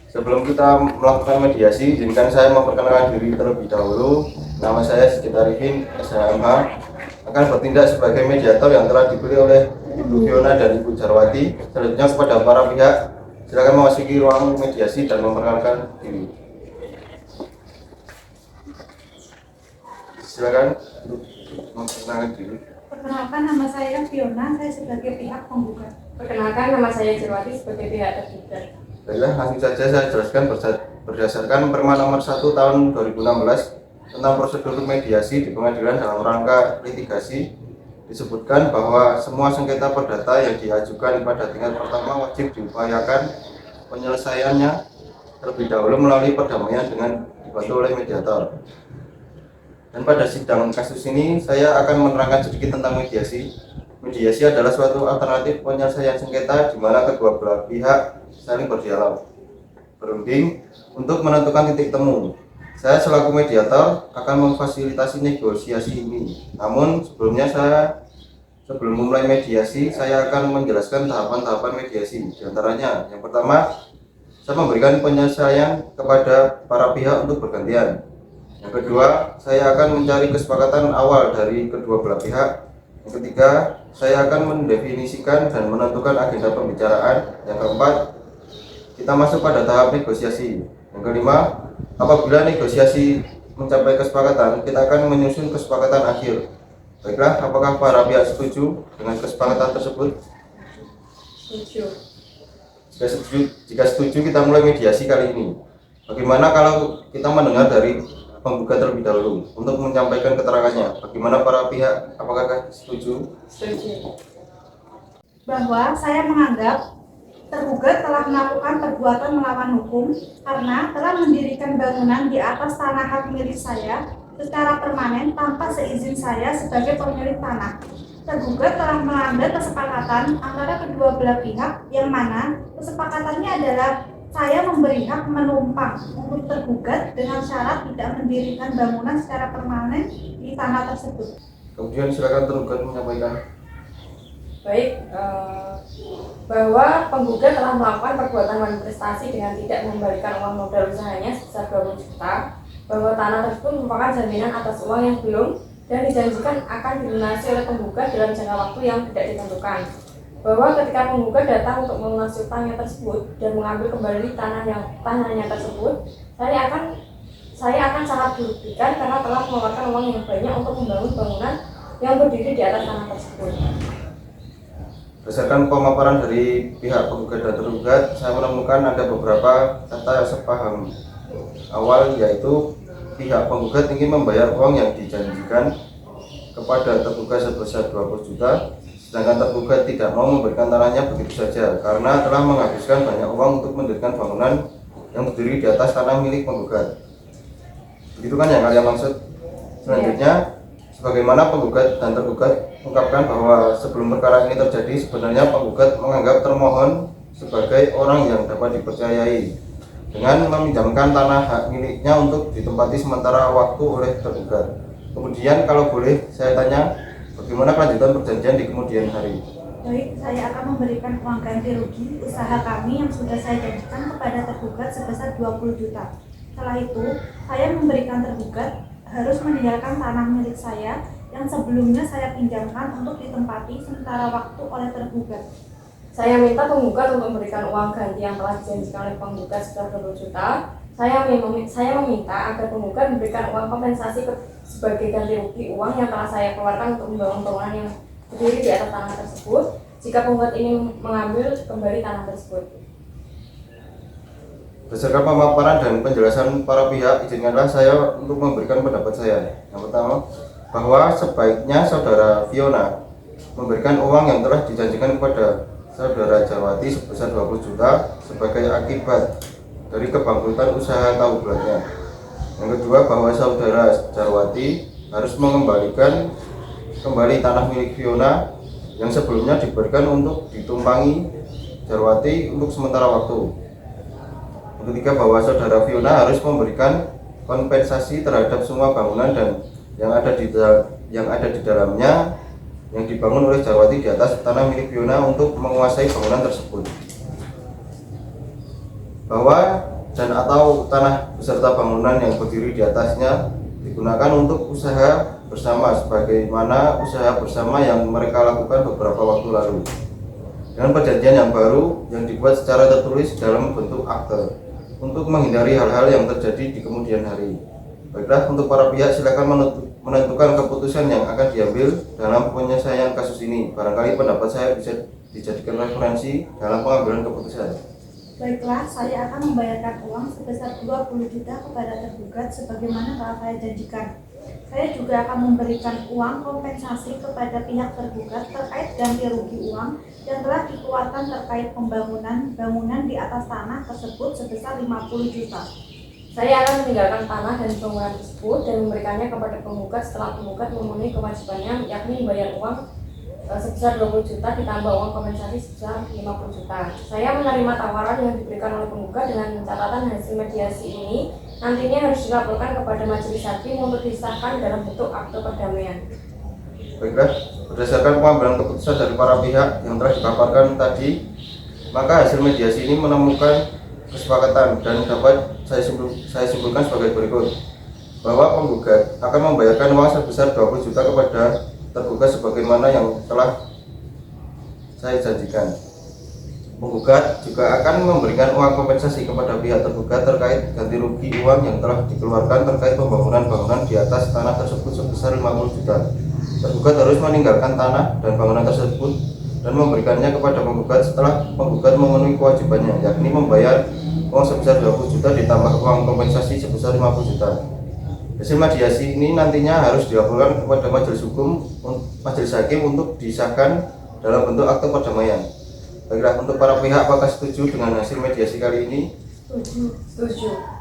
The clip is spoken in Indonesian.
Sebelum kita melakukan mediasi, izinkan saya memperkenalkan diri terlebih dahulu. Nama saya Sigit Arifin, SHMH, akan bertindak sebagai mediator yang telah dipilih oleh Ibu Fiona dan Ibu Jarwati. Selanjutnya kepada para pihak, silakan memasuki ruang mediasi dan memperkenalkan diri. Silakan untuk memperkenalkan diri. Perkenalkan, nama saya Fiona, saya sebagai pihak penggugat. Perkenalkan, nama saya Jarwati sebagai pihak tergugat. Baiklah, langsung saja saya jelaskan berdasarkan Perma nomor 1 tahun 2016 tentang prosedur mediasi di pengadilan dalam rangka litigasi. Disebutkan bahwa semua sengketa perdata yang diajukan pada tingkat pertama wajib diupayakan penyelesaiannya terlebih dahulu melalui perdamaian dengan dibantu oleh mediator. Dan pada sidang kasus ini saya akan menerangkan sedikit tentang mediasi. Mediasi adalah suatu alternatif penyelesaian sengketa di mana kedua belah pihak saling berdialog, berunding untuk menentukan titik temu. Saya selaku mediator akan memfasilitasi negosiasi ini. Namun sebelum memulai mediasi, saya akan menjelaskan tahapan-tahapan mediasi. Di antaranya, yang pertama, saya memberikan penyelesaian kepada para pihak untuk bergantian. Yang kedua, saya akan mencari kesepakatan awal dari kedua belah pihak. Yang ketiga, saya akan mendefinisikan dan menentukan agenda pembicaraan. Yang keempat, kita masuk pada tahap negosiasi. Yang kelima, apabila negosiasi mencapai kesepakatan, kita akan menyusun kesepakatan akhir. Baiklah, apakah para pihak setuju dengan kesepakatan tersebut? Setuju. Jika setuju, kita mulai mediasi kali ini. Bagaimana kalau kita mendengar dari penggugat terlebih dahulu untuk menyampaikan keterangannya? Bagaimana para pihak? Apakah setuju? Setuju. Bahwa saya menganggap tergugat telah melakukan perbuatan melawan hukum karena telah mendirikan bangunan di atas tanah hak milik saya secara permanen tanpa seizin saya sebagai pemilik tanah. Tergugat telah melanggar kesepakatan antara kedua belah pihak yang mana kesepakatannya adalah saya memberi hak menumpang untuk tergugat dengan syarat tidak mendirikan bangunan secara permanen di tanah tersebut. Kemudian silakan tergugat menyampaikan. Baik, bahwa penggugat telah melakukan perbuatan manifestasi dengan tidak mengembalikan uang modal usahanya sebesar 20 juta, bahwa tanah tersebut merupakan jaminan atas uang yang belum dan dijanjikan akan dilunasi oleh penggugat dalam jangka waktu yang tidak ditentukan, bahwa ketika penggugat datang untuk melunasi utangnya tersebut dan mengambil kembali tanahnya tersebut, saya akan sangat dirugikan karena telah mengeluarkan uang yang banyak untuk membangun bangunan yang berdiri di atas tanah tersebut. Berdasarkan pemaparan dari pihak penggugat dan tergugat, saya menemukan ada beberapa kata sepaham awal, yaitu pihak penggugat ingin membayar uang yang dijanjikan kepada tergugat sebesar 20 juta, sedangkan tergugat tidak mau memberikan tanahnya begitu saja karena telah menghabiskan banyak uang untuk mendirikan bangunan yang berdiri di atas tanah milik penggugat. Begitu kan yang kalian maksud? Selanjutnya, sebagaimana penggugat dan tergugat mengungkapkan bahwa sebelum perkara ini terjadi, sebenarnya penggugat menganggap termohon sebagai orang yang dapat dipercayai dengan meminjamkan tanah hak miliknya untuk ditempati sementara waktu oleh tergugat. Kemudian kalau boleh saya tanya, bagaimana kelanjutan perjanjian di kemudian hari? Baik, saya akan memberikan uang ganti rugi usaha kami yang sudah saya janjikan kepada tergugat sebesar 20 juta. Setelah itu, saya memberikan tergugat harus meninggalkan tanah milik saya yang sebelumnya saya pinjamkan untuk ditempati sementara waktu oleh tergugat. Saya minta penggugat untuk memberikan uang ganti yang telah dijanjikan oleh penggugat sebesar 20 juta. Saya meminta agar penggugat memberikan uang kompensasi sebagai ganti rugi uang yang telah saya keluarkan untuk membangun bangunan yang berdiri di atas tanah tersebut jika penggugat ini mengambil kembali tanah tersebut. Berdasarkan pemaparan dan penjelasan para pihak, izinkanlah saya untuk memberikan pendapat saya. Yang pertama, bahwa sebaiknya saudara Fiona memberikan uang yang telah dijanjikan kepada saudara Jarwati sebesar 20 juta sebagai akibat dari kebangkrutan usaha tahu bulatnya. Yang kedua, bahwa saudara Jarwati harus mengembalikan kembali tanah milik Fiona yang sebelumnya diberikan untuk ditumpangi Jarwati untuk sementara waktu. Yang ketiga, bahwa saudara Fiona harus memberikan kompensasi terhadap semua bangunan dan yang ada di dalamnya yang dibangun oleh Jarwati di atas tanah milik Fiona untuk menguasai bangunan tersebut. Bahwa dan atau tanah beserta bangunan yang berdiri di atasnya digunakan untuk usaha bersama sebagaimana usaha bersama yang mereka lakukan beberapa waktu lalu, dengan perjanjian yang baru yang dibuat secara tertulis dalam bentuk akte untuk menghindari hal-hal yang terjadi di kemudian hari. Baiklah, untuk para pihak silakan menentukan keputusan yang akan diambil dalam penyelesaian kasus ini. Barangkali pendapat saya bisa dijadikan referensi dalam pengambilan keputusan. Baiklah, saya akan membayarkan uang sebesar 20 juta kepada tergugat sebagaimana telah saya janjikan. Saya juga akan memberikan uang kompensasi kepada pihak tergugat terkait ganti rugi uang yang telah dikeluarkan terkait bangunan di atas tanah tersebut sebesar 50 juta. Saya akan meninggalkan tanah dan bangunan tersebut dan memberikannya kepada penggugat setelah penggugat memenuhi kewajibannya, yakni membayar uang sebesar 20 juta ditambah uang kompensasi sebesar 50 juta. Saya menerima tawaran yang diberikan oleh penggugat dengan catatan hasil mediasi ini nantinya harus dilaporkan kepada majelis hakim untuk disahkan dalam bentuk akte perdamaian. Baiklah, berdasarkan pengambilan keputusan dari para pihak yang telah dipaparkan tadi, maka hasil mediasi ini menemukan kesepakatan dan dapat saya simpulkan sebagai berikut. Bahwa penggugat akan membayarkan uang sebesar 20 juta kepada tergugat sebagaimana yang telah saya janjikan. Penggugat juga akan memberikan uang kompensasi kepada pihak tergugat terkait ganti rugi uang yang telah dikeluarkan terkait pembangunan bangunan di atas tanah tersebut sebesar 50 juta. Tergugat harus meninggalkan tanah dan bangunan tersebut dan memberikannya kepada penggugat setelah penggugat memenuhi kewajibannya, yakni membayar uang sebesar 20 juta ditambah uang kompensasi sebesar 50 juta. Hasil mediasi ini nantinya harus dilaporkan kepada majelis hakim untuk disahkan dalam bentuk akte perdamaian. Baiklah, untuk para pihak apakah setuju dengan hasil mediasi kali ini? Setuju.